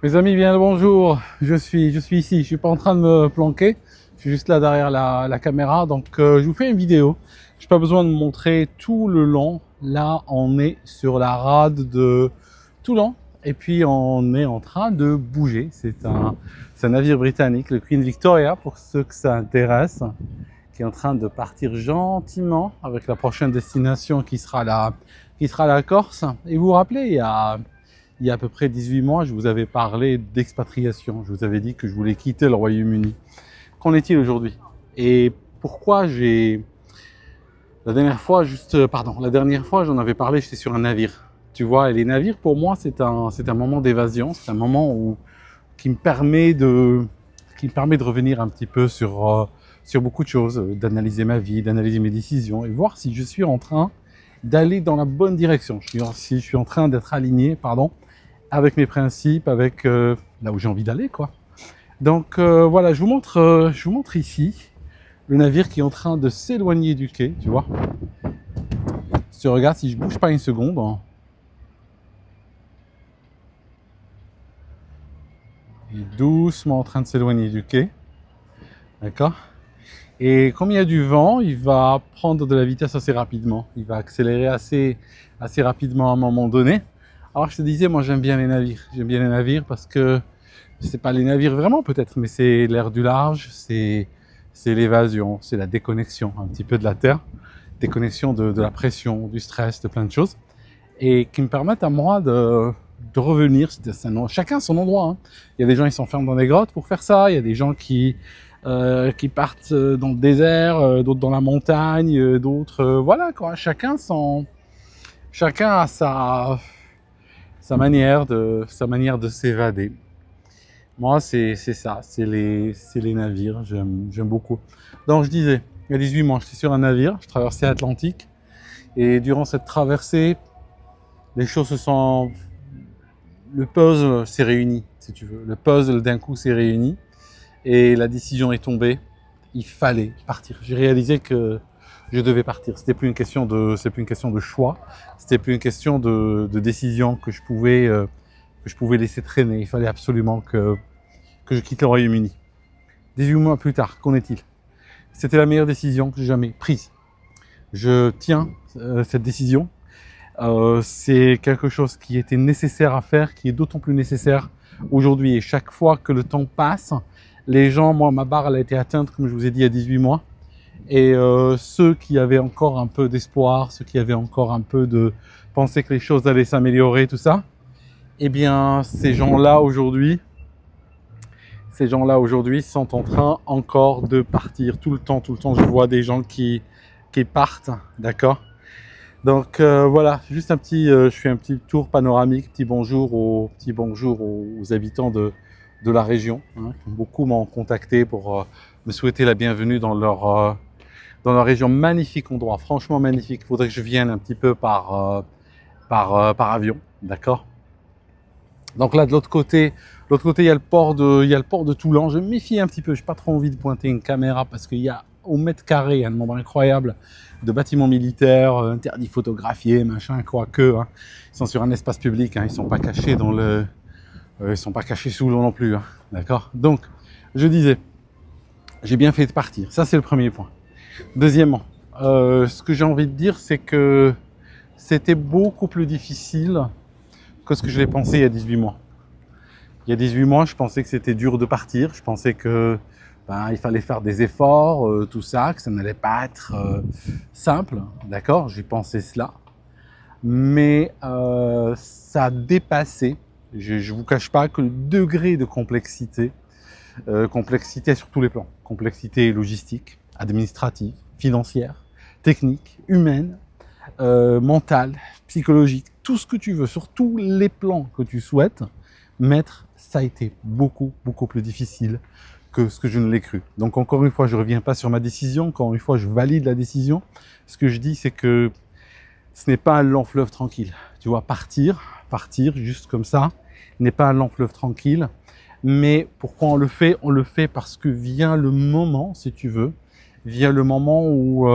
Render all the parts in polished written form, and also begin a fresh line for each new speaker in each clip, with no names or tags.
Mes amis, bien le bonjour. Je suis ici. Je suis pas en train de me planquer. Je suis juste là derrière la caméra. Donc, je vous fais une vidéo. J'ai pas besoin de me montrer tout le long. Là, on est sur la rade de Toulon. Et puis, on est en train de bouger. C'est un navire britannique, le Queen Victoria, pour ceux que ça intéresse, qui est en train de partir gentiment avec la prochaine destination qui sera la Corse. Et vous vous rappelez, il y a à peu près 18 mois, je vous avais parlé d'expatriation. Je vous avais dit que je voulais quitter le Royaume-Uni. Qu'en est-il aujourd'hui? Et pourquoi la dernière fois, j'en avais parlé, j'étais sur un navire. Tu vois, et les navires, pour moi, c'est un moment d'évasion. C'est un moment qui me permet de revenir un petit peu sur beaucoup de choses, d'analyser ma vie, d'analyser mes décisions et voir si je suis en train d'aller dans la bonne direction. Si je suis en train d'être aligné, avec mes principes, avec là où j'ai envie d'aller, quoi. Donc voilà, je vous montre ici le navire qui est en train de s'éloigner du quai, tu vois. Si tu regardes, si je bouge pas une seconde, il est doucement en train de s'éloigner du quai, d'accord. Et comme il y a du vent, il va prendre de la vitesse assez rapidement. Il va accélérer assez rapidement à un moment donné. Alors je te disais, moi j'aime bien les navires. J'aime bien les navires parce que c'est pas les navires vraiment peut-être, mais c'est l'air du large, c'est l'évasion, c'est la déconnexion un petit peu de la terre, déconnexion de la pression, du stress, de plein de choses, et qui me permettent à moi de revenir. Chacun son endroit, hein. Il y a des gens qui s'enferment dans des grottes pour faire ça, il y a des gens qui partent dans le désert, d'autres dans la montagne, d'autres voilà quoi. Chacun a sa manière de s'évader. Moi, c'est ça, c'est les navires, j'aime beaucoup. Donc, je disais, il y a 18 mois, j'étais sur un navire, je traversais l'Atlantique, et durant cette traversée, les choses le puzzle s'est réuni, si tu veux. Le puzzle d'un coup s'est réuni, et la décision est tombée. Il fallait partir. J'ai réalisé que je devais partir. C'était plus une question de choix, c'était plus une question de décision que je pouvais laisser traîner. Il fallait absolument que je quitte le Royaume-Uni. 18 mois plus tard, qu'en est-il? C'était la meilleure décision que j'ai jamais prise. Je tiens cette décision. C'est quelque chose qui était nécessaire à faire, qui est d'autant plus nécessaire aujourd'hui. Et chaque fois que le temps passe, les gens, moi, ma barre, elle a été atteinte, comme je vous ai dit, à 18 mois. Et ceux qui avaient encore un peu d'espoir, ceux qui avaient encore un peu de penser que les choses allaient s'améliorer, tout ça, eh bien, ces gens-là aujourd'hui sont en train encore de partir tout le temps. Je vois des gens qui partent, d'accord. Donc voilà, juste je fais un petit tour panoramique, petit bonjour aux habitants de la région, hein. Beaucoup m'ont contacté pour me souhaiter la bienvenue dans leur région. Magnifique endroit, franchement magnifique. Il faudrait que je vienne un petit peu par avion, d'accord. Donc là, de l'autre côté, il y a le port de Toulon. Je me méfie un petit peu. J'ai pas trop envie de pointer une caméra parce qu'il y a au mètre carré un nombre incroyable de bâtiments militaires, interdits photographiés, machin, quoique. Hein. Ils sont sur un espace public. Hein. Ils sont pas cachés ils sont pas cachés sous l'eau non plus. Hein. D'accord. Donc, je disais, j'ai bien fait de partir. Ça, c'est le premier point. Deuxièmement, ce que j'ai envie de dire, c'est que c'était beaucoup plus difficile que ce que je l'ai pensé il y a 18 mois. Il y a 18 mois, je pensais que c'était dur de partir. Je pensais que il fallait faire des efforts, tout ça, que ça n'allait pas être simple. D'accord, j'ai pensé cela. Mais ça a dépassé. Je ne vous cache pas que le degré de complexité sur tous les plans. Complexité logistique, administrative, financière, technique, humaine, mentale, psychologique, tout ce que tu veux, sur tous les plans que tu souhaites mettre, ça a été beaucoup plus difficile que ce que je ne l'ai cru. Donc encore une fois, je ne reviens pas sur ma décision, encore une fois, je valide la décision. Ce que je dis, c'est que ce n'est pas un long fleuve tranquille. Tu vois, partir juste comme ça, n'est pas un long fleuve tranquille. Mais pourquoi on le fait? On le fait parce que vient le moment, si tu veux, vient le moment où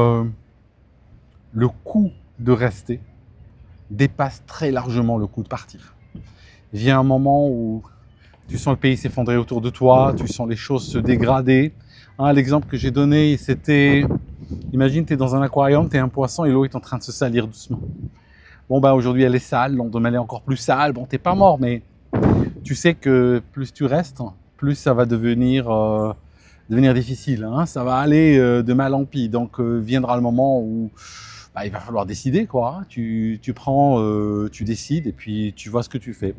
le coût de rester dépasse très largement le coût de partir. Vient un moment où Tu sens le pays s'effondrer autour de toi, tu sens les choses se dégrader. Hein, l'exemple que j'ai donné, c'était, imagine, tu es dans un aquarium, tu es un poisson et l'eau est en train de se salir doucement. Bon, bah aujourd'hui elle est sale, le lendemain elle est encore plus sale. Bon, t'es pas mort, mais tu sais que plus tu restes, plus ça va devenir difficile. Hein. Ça va aller de mal en pis. Donc viendra le moment où bah, il va falloir décider, quoi. Hein. Tu prends, tu décides et puis tu vois ce que tu fais.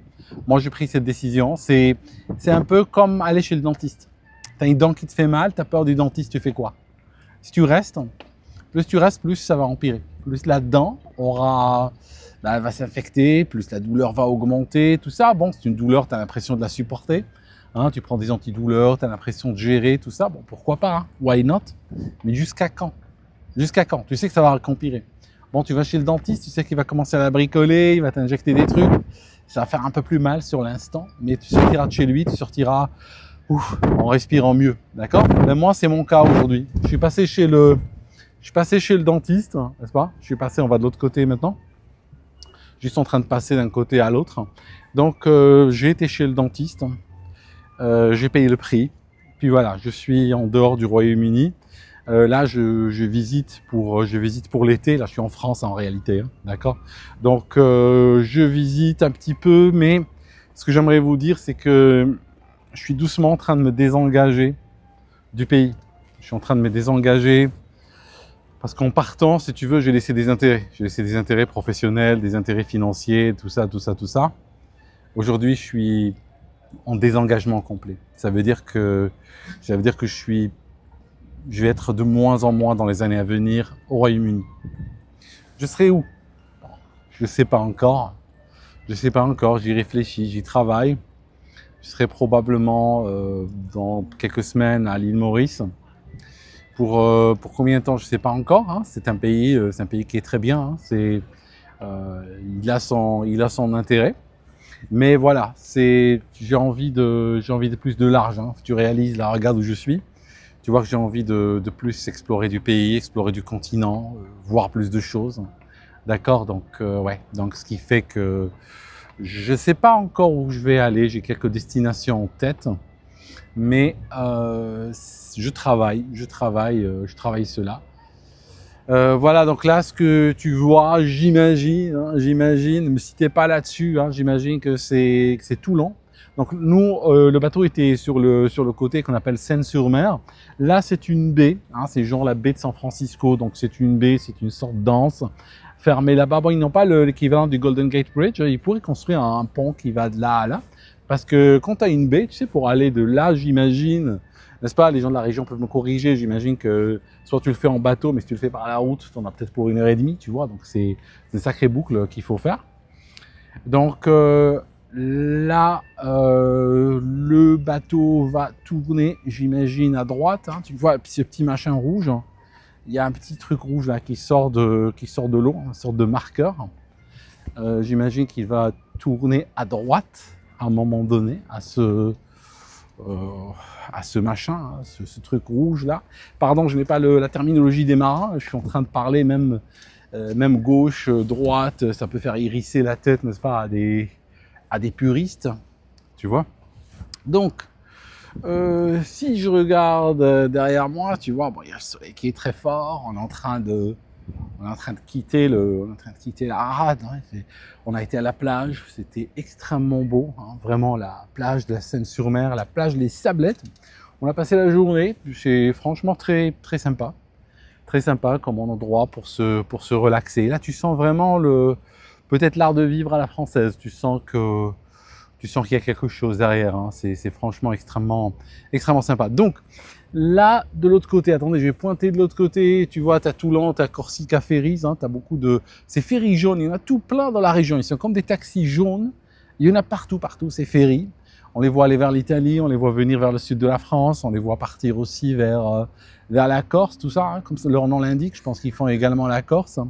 Moi, j'ai pris cette décision. C'est un peu comme aller chez le dentiste. Tu as une dent qui te fait mal, tu as peur du dentiste, tu fais quoi? Si tu restes, plus ça va empirer. Plus la dent aura, bah, elle va s'infecter, plus la douleur va augmenter, tout ça. Bon, c'est une douleur, tu as l'impression de la supporter. Hein, tu prends des antidouleurs, tu as l'impression de gérer tout ça. Bon, pourquoi pas, hein? Why not? Mais jusqu'à quand? Jusqu'à quand? Tu sais que ça va empirer. Bon, tu vas chez le dentiste, tu sais qu'il va commencer à la bricoler, il va t'injecter des trucs. Ça va faire un peu plus mal sur l'instant, mais tu sortiras de chez lui, tu sortiras en respirant mieux. D'accord? Ben moi, c'est mon cas aujourd'hui. Je suis passé chez le dentiste, n'est-ce pas? Je suis passé, on va de l'autre côté maintenant. Juste en train de passer d'un côté à l'autre. Donc, j'ai été chez le dentiste. J'ai payé le prix. Puis voilà, je suis en dehors du Royaume-Uni. Là, je visite pour l'été. Là, je suis en France en réalité, hein, d'accord. Donc, je visite un petit peu, mais ce que j'aimerais vous dire, c'est que je suis doucement en train de me désengager du pays. Je suis en train de me désengager parce qu'en partant, si tu veux, j'ai laissé des intérêts. J'ai laissé des intérêts professionnels, des intérêts financiers, tout ça. Aujourd'hui, je suis en désengagement complet. Ça veut dire que je vais être de moins en moins dans les années à venir au Royaume-Uni. Je serai où? Je ne sais pas encore. Je ne sais pas encore, j'y réfléchis, j'y travaille. Je serai probablement dans quelques semaines à l'île Maurice. Pour combien de temps, je ne sais pas encore. Hein. C'est un pays qui est très bien. Hein. Il a son intérêt. Mais voilà, j'ai envie de plus de large. Hein. Tu réalises, là, regarde où je suis. Tu vois que j'ai envie de plus explorer du pays, explorer du continent, voir plus de choses. D'accord, donc ouais, donc ce qui fait que je ne sais pas encore où je vais aller. J'ai quelques destinations en tête, mais je travaille cela. Voilà, donc là, ce que tu vois, j'imagine, ne me citez pas là-dessus, hein, j'imagine que c'est Toulon. Donc nous, le bateau était sur le côté qu'on appelle Seine-sur-Mer. Là, c'est une baie, hein, c'est genre la baie de San Francisco, donc c'est une baie, c'est une sorte d'anse fermée là-bas. Bon, ils n'ont pas l'équivalent du Golden Gate Bridge, ils pourraient construire un pont qui va de là à là. Parce que quand tu as une baie, tu sais, pour aller de là, j'imagine, n'est-ce pas, les gens de la région peuvent me corriger, j'imagine que soit tu le fais en bateau, mais si tu le fais par la route, tu en as peut-être pour 1h30, tu vois, donc c'est une sacrée boucle qu'il faut faire. Donc là, le bateau va tourner, j'imagine, à droite, hein, tu vois, ce petit machin rouge, hein, il y a un petit truc rouge là qui sort de l'eau, une sorte de marqueur. J'imagine qu'il va tourner à droite à un moment donné, à ce machin, hein, ce truc rouge là. Pardon, je n'ai pas la terminologie des marins, je suis en train de parler même gauche, droite, ça peut faire hérisser la tête, n'est-ce pas, à des puristes, tu vois. Donc, si je regarde derrière moi, tu vois, bon, il y a le soleil qui est très fort, on est en train de quitter la rade. Hein. On a été à la plage, c'était extrêmement beau, hein, vraiment la plage de la Seine-sur-Mer, la plage des Sablettes. On a passé la journée, c'est franchement très très sympa comme endroit pour se relaxer. Là, tu sens vraiment peut-être l'art de vivre à la française. Tu sens qu'il y a quelque chose derrière. Hein. C'est franchement extrêmement sympa. Donc là, de l'autre côté, attendez, je vais pointer de l'autre côté. Tu vois, tu as Toulon, tu as Corsica Ferries, hein, tu as beaucoup de ces ferries jaunes. Il y en a tout plein dans la région. Ils sont comme des taxis jaunes. Il y en a partout, ces ferries. On les voit aller vers l'Italie, on les voit venir vers le sud de la France, on les voit partir aussi vers la Corse, tout ça, hein, comme leur nom l'indique. Je pense qu'ils font également la Corse.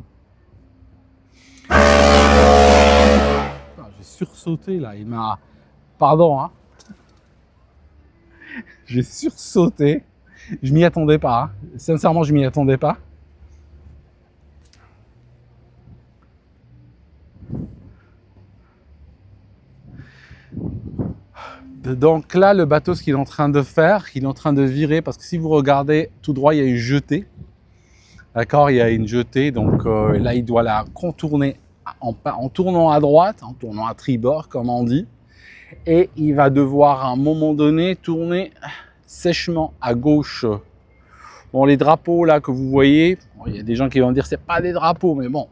J'ai sursauté là, Pardon, hein. J'ai sursauté. Je m'y attendais pas. Hein. Sincèrement, je m'y attendais pas. Donc là, le bateau, ce qu'il est en train de faire, il est en train de virer, parce que si vous regardez tout droit, il y a une jetée. D'accord, il y a une jetée, donc là, il doit la contourner en tournant à droite, en tournant à tribord, comme on dit. Et il va devoir, à un moment donné, tourner sèchement à gauche. Bon, les drapeaux, là, que vous voyez, bon, il y a des gens qui vont dire, c'est pas des drapeaux, mais bon,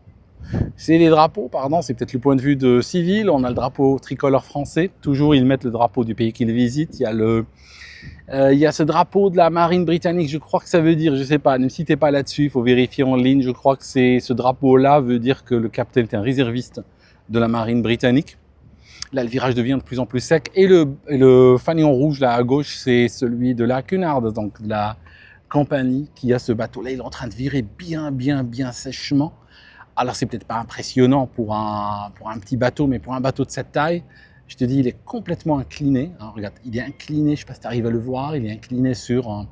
c'est les drapeaux, pardon, c'est peut-être le point de vue de civil. On a le drapeau tricolore français. Toujours, ils mettent le drapeau du pays qu'ils visitent. Il y a ce drapeau de la marine britannique. Je crois que ça veut dire, je sais pas, ne me citez pas là-dessus, il faut vérifier en ligne. Je crois que ce drapeau-là veut dire que le capitaine est un réserviste de la marine britannique. Là, le virage devient de plus en plus sec. Et le fanion rouge, là, à gauche, c'est celui de la Cunard, donc de la compagnie qui a ce bateau-là. Il est en train de virer bien sèchement. Alors, c'est peut-être pas impressionnant pour un petit bateau, mais pour un bateau de cette taille, je te dis, il est complètement incliné. Alors, regarde, il est incliné, je ne sais pas si tu arrives à le voir, il est incliné sur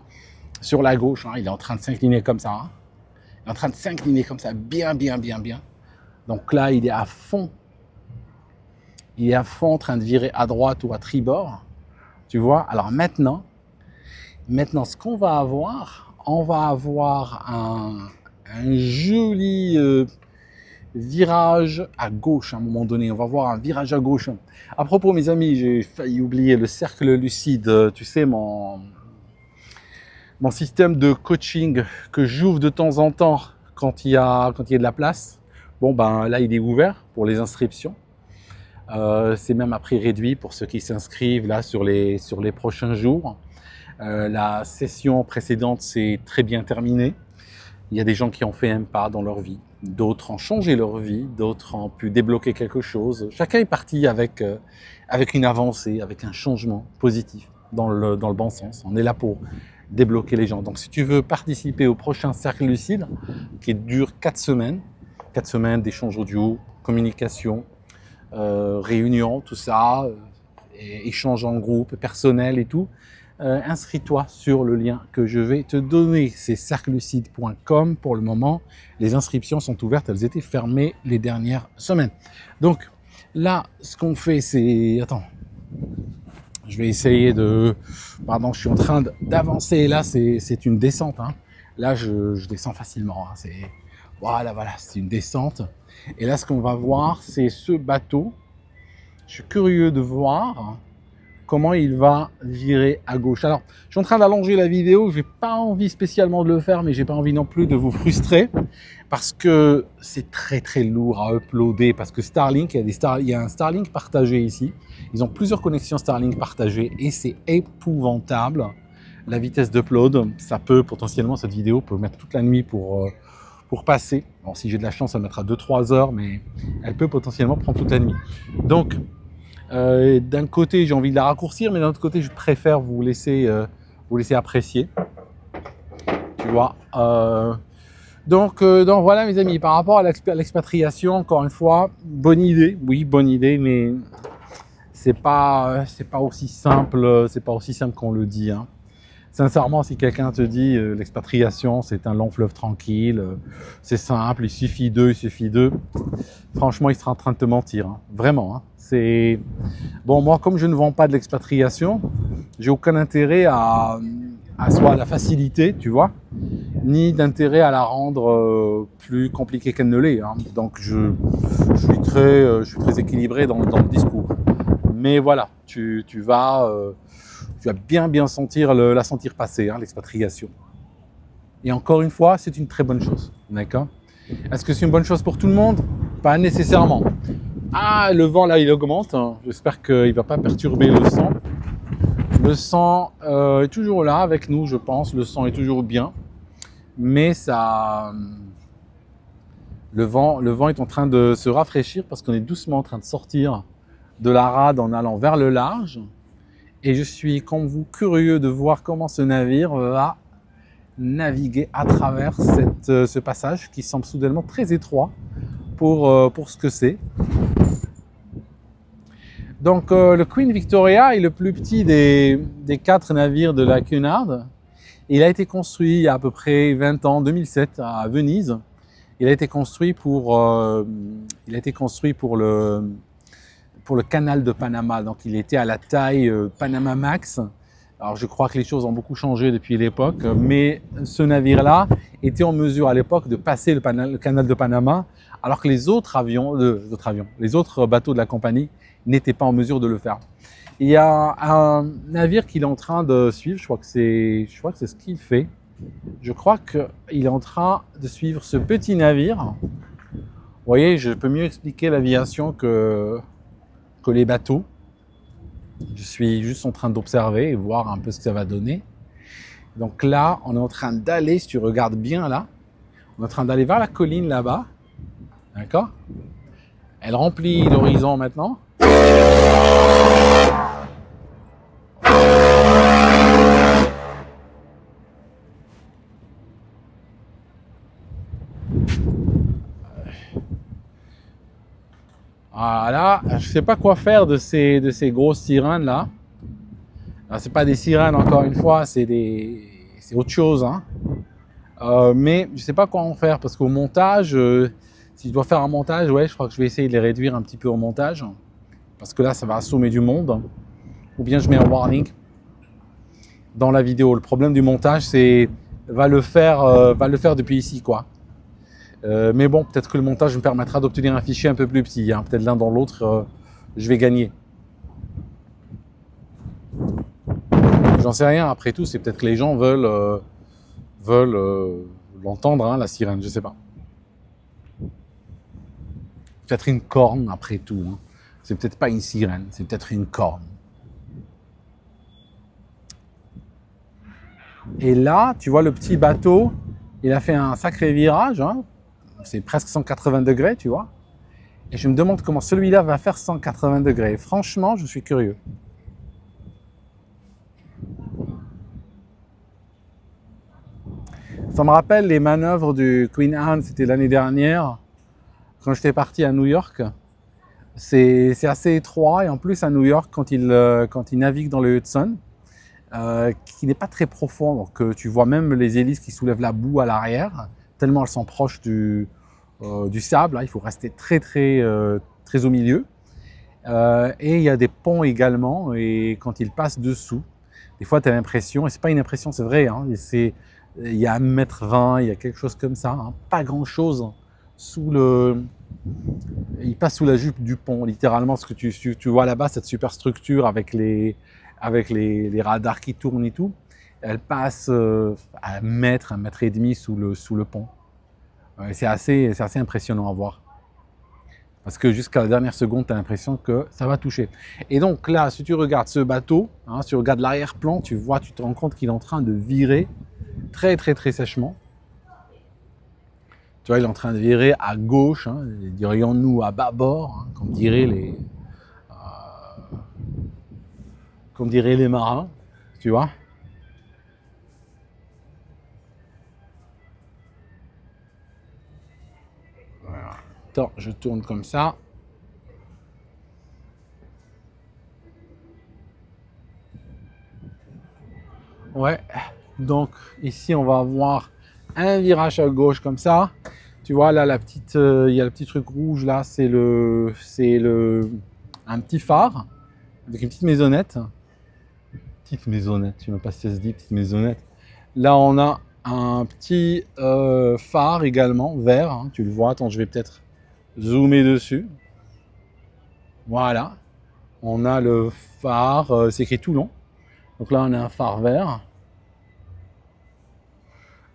la gauche. Hein. Il est en train de s'incliner comme ça. Hein. Il est en train de s'incliner comme ça, bien. Donc là, il est à fond. Il est à fond en train de virer à droite ou à tribord. Tu vois? Alors maintenant, ce qu'on va avoir, on va avoir un joli virage à gauche à un moment donné. On va voir un virage à gauche. À propos, mes amis, j'ai failli oublier le cercle lucide. Tu sais, mon système de coaching que j'ouvre de temps en temps quand il y a de la place. Bon, ben là, il est ouvert pour les inscriptions. C'est même à prix réduit pour ceux qui s'inscrivent là sur les prochains jours. La session précédente s'est très bien terminée. Il y a des gens qui ont fait un pas dans leur vie, d'autres ont changé leur vie, d'autres ont pu débloquer quelque chose. Chacun est parti avec une avancée, avec un changement positif dans le bon sens. On est là pour débloquer les gens. Donc si tu veux participer au prochain cercle lucide qui dure 4 semaines d'échanges audio, communication, réunion, tout ça, échange en groupe, personnel et tout, inscris-toi sur le lien que je vais te donner. C'est cerclelucide.com pour le moment. Les inscriptions sont ouvertes, elles étaient fermées les dernières semaines. Donc là, ce qu'on fait, c'est... Attends, je vais essayer de... Pardon, je suis en train d'avancer. Là, c'est une descente. Hein. Là, je descends facilement. Hein. Voilà, c'est une descente. Et là, ce qu'on va voir, c'est ce bateau. Je suis curieux de voir comment il va virer à gauche. Alors, je suis en train d'allonger la vidéo. Je n'ai pas envie spécialement de le faire, mais j'ai pas envie non plus de vous frustrer parce que c'est très lourd à uploader. Parce que Starlink, il y a un Starlink partagé ici. Ils ont plusieurs connexions Starlink partagées et c'est épouvantable. La vitesse d'upload, ça peut potentiellement, cette vidéo peut mettre toute la nuit pour passer. Bon, si j'ai de la chance, ça mettra 2-3 heures, mais elle peut potentiellement prendre toute la nuit. Donc, d'un côté, j'ai envie de la raccourcir, mais d'un autre côté, je préfère vous laisser apprécier. Tu vois. Donc voilà, mes amis, par rapport à l'expatriation, encore une fois, bonne idée. Oui, bonne idée, mais c'est pas aussi simple. C'est pas aussi simple qu'on le dit. Hein. Sincèrement, si quelqu'un te dit l'expatriation, c'est un long fleuve tranquille, c'est simple, il suffit d'eux, franchement, il sera en train de te mentir. Hein. Vraiment. Hein. C'est... Bon, moi, comme je ne vends pas de l'expatriation, j'ai aucun intérêt à soit la faciliter, tu vois, ni d'intérêt à la rendre plus compliquée qu'elle ne l'est. Hein. Donc, je suis très équilibré dans le discours. Mais voilà, tu vas bien la sentir passer, hein, l'expatriation. Et encore une fois, c'est une très bonne chose, d'accord? Est-ce que c'est une bonne chose pour tout le monde? Pas nécessairement. Ah, le vent là, il augmente. Hein. J'espère qu'il ne va pas perturber le sang. Le sang est toujours là avec nous, je pense. Le sang est toujours bien. Mais ça... Le vent est en train de se rafraîchir parce qu'on est doucement en train de sortir de la rade en allant vers le large. Et je suis, comme vous, curieux de voir comment ce navire va naviguer à travers ce passage qui semble soudainement très étroit pour ce que c'est. Donc le Queen Victoria est le plus petit des 4 navires de la Cunard. Il a été construit il y a à peu près 20 ans, 2007 à Venise. Il a été construit pour pour le canal de Panama. Donc il était à la taille Panama Max. Alors je crois que les choses ont beaucoup changé depuis l'époque, mais ce navire-là était en mesure à l'époque de passer le canal de Panama, alors que les autres les autres bateaux de la compagnie n'étaient pas en mesure de le faire. Il y a un navire qu'il est en train de suivre, je crois que c'est ce qu'il fait. Je crois qu'il est en train de suivre ce petit navire. Vous voyez, je peux mieux expliquer l'aviation que les bateaux. Je suis juste en train d'observer et voir un peu ce que ça va donner. Donc là, on est en train d'aller, si tu regardes bien là, on est en train d'aller vers la colline là-bas. D'accord? Elle remplit l'horizon maintenant. Voilà, je ne sais pas quoi faire de ces grosses sirènes là. C'est pas des sirènes encore une fois, c'est autre chose. Hein. Mais je sais pas quoi en faire parce qu'au montage, si je dois faire un montage, ouais, je crois que je vais essayer de les réduire un petit peu au montage parce que là, ça va assommer du monde. Ou bien je mets un warning dans la vidéo. Le problème du montage, c'est va le faire depuis ici, quoi. Mais bon, peut-être que le montage me permettra d'obtenir un fichier un peu plus petit. Hein. Peut-être l'un dans l'autre, je vais gagner. J'en sais rien. Après tout, c'est peut-être que les gens veulent l'entendre, hein, la sirène. Je sais pas. Peut-être une corne, après tout. Hein. C'est peut-être pas une sirène, c'est peut-être une corne. Et là, tu vois le petit bateau, il a fait un sacré virage. Hein. C'est presque 180 degrés, tu vois. Et je me demande comment celui-là va faire 180 degrés. Franchement, je suis curieux. Ça me rappelle les manœuvres du Queen Anne, c'était l'année dernière, quand j'étais parti à New York. C'est assez étroit et en plus à New York, quand il navigue dans le Hudson, qui n'est pas très profond, donc tu vois même les hélices qui soulèvent la boue à l'arrière, tellement elles sont proches du sable, là, il faut rester très au milieu. Et il y a des ponts également, et quand ils passent dessous, des fois tu as l'impression, et c'est pas une impression, c'est vrai, hein, il y a 1,20 m, il y a quelque chose comme ça, hein, pas grand chose il passe sous la jupe du pont, littéralement, ce que tu vois là-bas, cette superstructure avec les radars qui tournent et tout, elle passe à 1,5 m sous le pont. C'est assez impressionnant à voir. Parce que jusqu'à la dernière seconde, tu as l'impression que ça va toucher. Et donc là, si tu regardes ce bateau, hein, si tu regardes l'arrière-plan, tu te rends compte qu'il est en train de virer très sèchement. Tu vois, il est en train de virer à gauche, hein, dirions-nous à bâbord, hein, comme diraient les marins, tu vois. Voilà. Attends, je tourne comme ça. Ouais, donc ici on va avoir un virage à gauche comme ça. Tu vois là, il y a le petit truc rouge là, c'est un petit phare avec une petite maisonnette. Petite maisonnette, je sais même pas si ça se dit, petite maisonnette. Là on a un petit phare également, vert, hein, tu le vois, attends je vais peut-être zoomer dessus. Voilà, on a le phare, c'est écrit Toulon. Donc là on a un phare vert.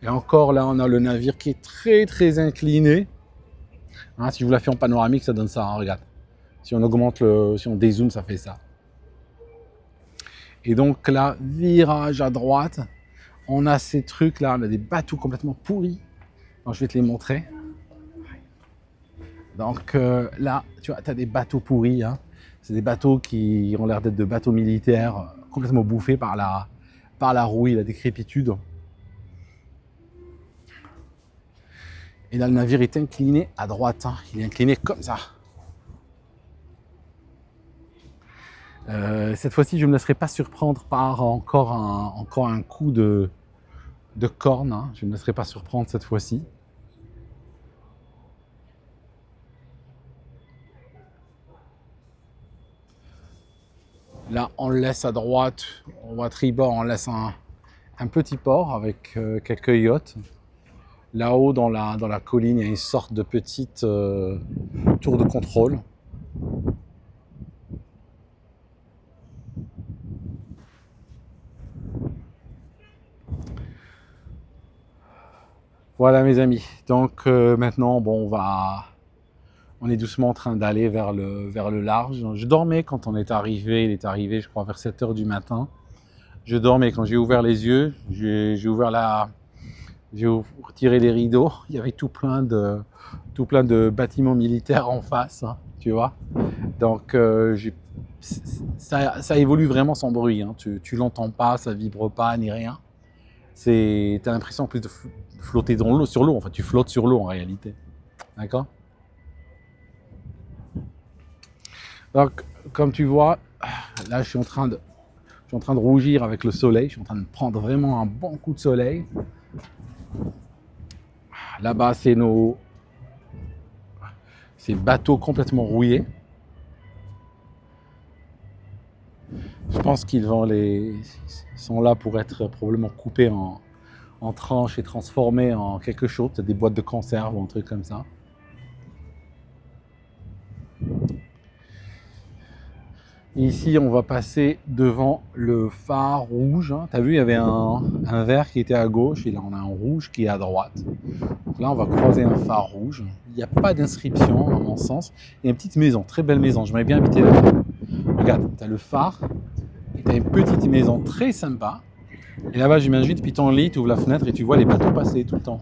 Et encore là, on a le navire qui est très incliné. Hein, si je vous la fais en panoramique, ça donne ça, hein, regarde. Si on augmente si on dézoome, ça fait ça. Et donc là, virage à droite, on a ces trucs là, on a des bateaux complètement pourris. Alors, je vais te les montrer. Donc là, tu vois, tu as des bateaux pourris. Hein. C'est des bateaux qui ont l'air d'être de bateaux militaires, complètement bouffés par la rouille, la décrépitude. Et là, le navire est incliné à droite. Hein. Il est incliné comme ça. Cette fois-ci, je ne me laisserai pas surprendre par encore un coup de corne. Hein. Je ne me laisserai pas surprendre cette fois-ci. Là, on laisse à droite, on voit tribord, on laisse un petit port avec quelques yachts. Là-haut, dans la colline, il y a une sorte de petite tour de contrôle. Voilà mes amis, donc maintenant bon, on est doucement en train d'aller vers le large. Je dormais quand on est arrivé, il est arrivé je crois vers 7 h du matin. Je dormais, quand j'ai ouvert les yeux, j'ai retiré les rideaux, il y avait tout plein de bâtiments militaires en face, hein, tu vois. Donc ça évolue vraiment sans bruit, hein. Tu l'entends pas, ça vibre pas ni rien. Tu as l'impression plus de flotter dans l'eau, sur l'eau, enfin tu flottes sur l'eau en réalité. D'accord? Donc comme tu vois, là je suis en train de rougir avec le soleil, je suis en train de prendre vraiment un bon coup de soleil. Là-bas c'est ces bateaux complètement rouillés. Je pense qu'ils sont là pour être probablement coupés en tranches et transformés en quelque chose, peut-être des boîtes de conserve ou un truc comme ça. Et ici, on va passer devant le phare rouge. Tu as vu, il y avait un vert qui était à gauche et là, on a un rouge qui est à droite. Donc là, on va croiser un phare rouge. Il n'y a pas d'inscription, à mon sens. Il y a une petite maison, très belle maison. J'aimerais bien habiter là. Regarde, tu as le phare et tu as une petite maison très sympa. Et là-bas, j'imagine, depuis ton lit, tu ouvres la fenêtre et tu vois les bateaux passer tout le temps.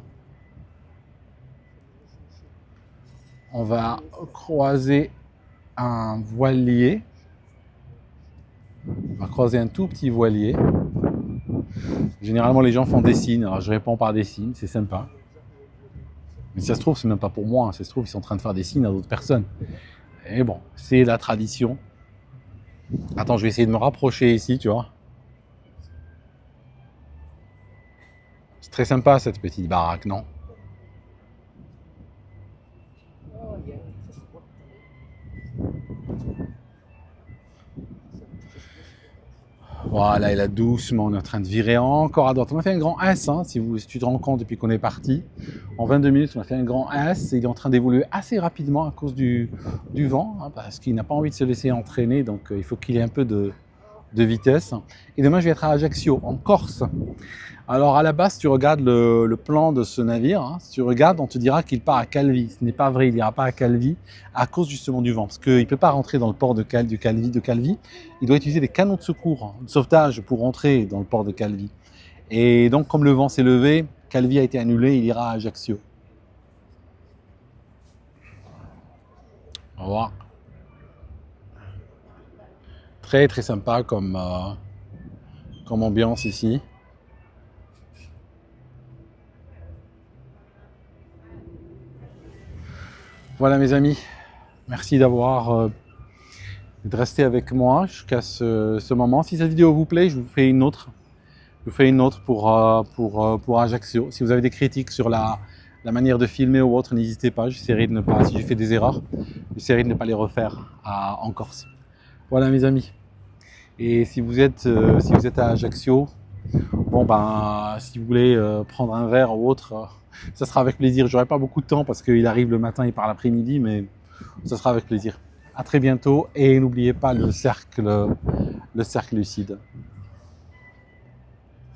On va croiser un voilier. On va croiser un tout petit voilier. Généralement, les gens font des signes. Alors, je réponds par des signes, c'est sympa. Mais si ça se trouve, c'est même pas pour moi. Si ça se trouve, ils sont en train de faire des signes à d'autres personnes. Et bon, c'est la tradition. Attends, je vais essayer de me rapprocher ici, tu vois. C'est très sympa, cette petite baraque, non? Voilà, et là doucement, on est en train de virer encore à droite. On a fait un grand S, hein, si tu te rends compte depuis qu'on est parti. En 22 minutes, on a fait un grand S et il est en train d'évoluer assez rapidement à cause du vent, hein, parce qu'il n'a pas envie de se laisser entraîner, donc il faut qu'il ait un peu de vitesse. Et demain, je vais être à Ajaccio, en Corse. Alors à la base, si tu regardes le plan de ce navire, hein, si tu regardes, on te dira qu'il part à Calvi. Ce n'est pas vrai, il n'ira pas à Calvi à cause justement du vent, parce qu'il ne peut pas rentrer dans le port de Calvi. Il doit utiliser des canaux de secours, de sauvetage pour rentrer dans le port de Calvi. Et donc comme le vent s'est levé, Calvi a été annulé, il ira à Ajaccio. Au revoir. Très très sympa comme ambiance ici. Voilà mes amis, merci de rester avec moi jusqu'à ce moment. Si cette vidéo vous plaît, je vous fais une autre. Pour Ajaccio. Si vous avez des critiques sur la manière de filmer ou autre, n'hésitez pas. J'essaierai de ne pas, si j'ai fait des erreurs, j'essaierai de ne pas les refaire en Corse. Voilà mes amis. Et si vous êtes à Ajaccio, bon ben, si vous voulez prendre un verre ou autre, ça sera avec plaisir. J'aurai pas beaucoup de temps parce qu'il arrive le matin et part l'après-midi, mais ça sera avec plaisir. À très bientôt et n'oubliez pas le cercle lucide.